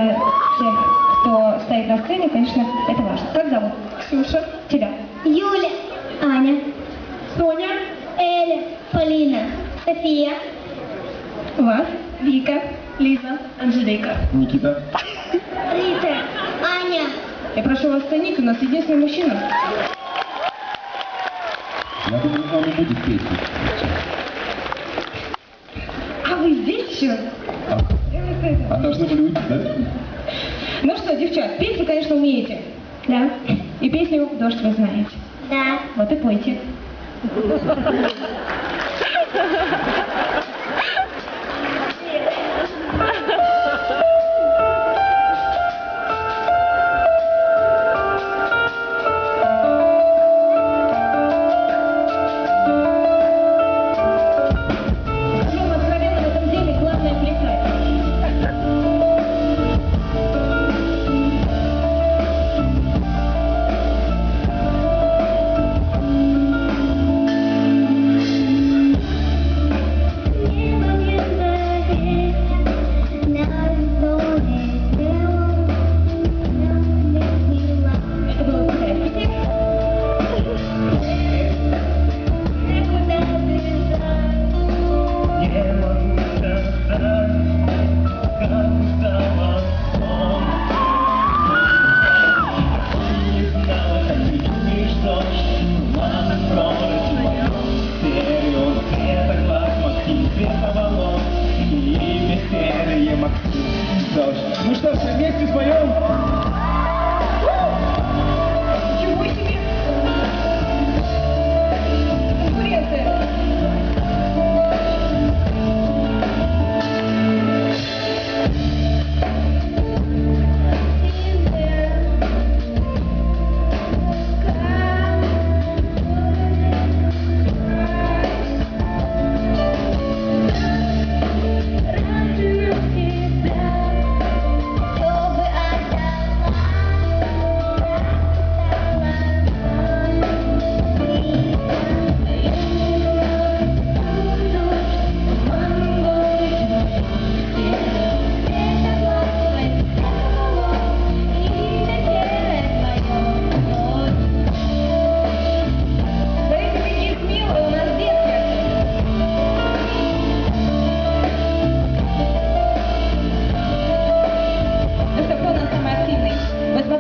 для всех, кто стоит на сцене, конечно, это важно. Как зовут? Ксюша. Тебя? Юля, Аня, Соня. Эля, Полина, София, Вас? Вика. Лиза. Анжелика. Никита. Рита, Аня. Я прошу вас оценить, у нас единственный мужчина. Я думаю, вам не будет петь. А вы здесь еще? А должны были уйти, да? Ну что, девчат, петь вы, конечно, умеете. Да. И песню «Дождь» вы знаете. Да. Вот и пойте. Ну что, все вместе споем? Ничего себе! Конкуренция!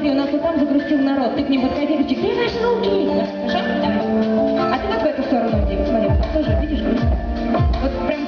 У нас вот там загрустил народ. Ты к ним подходи, говори, где ваши руки? Хорошо? Так. А ты вот в эту сторону иди. Смотри, тоже, видишь, грустно. Вот прям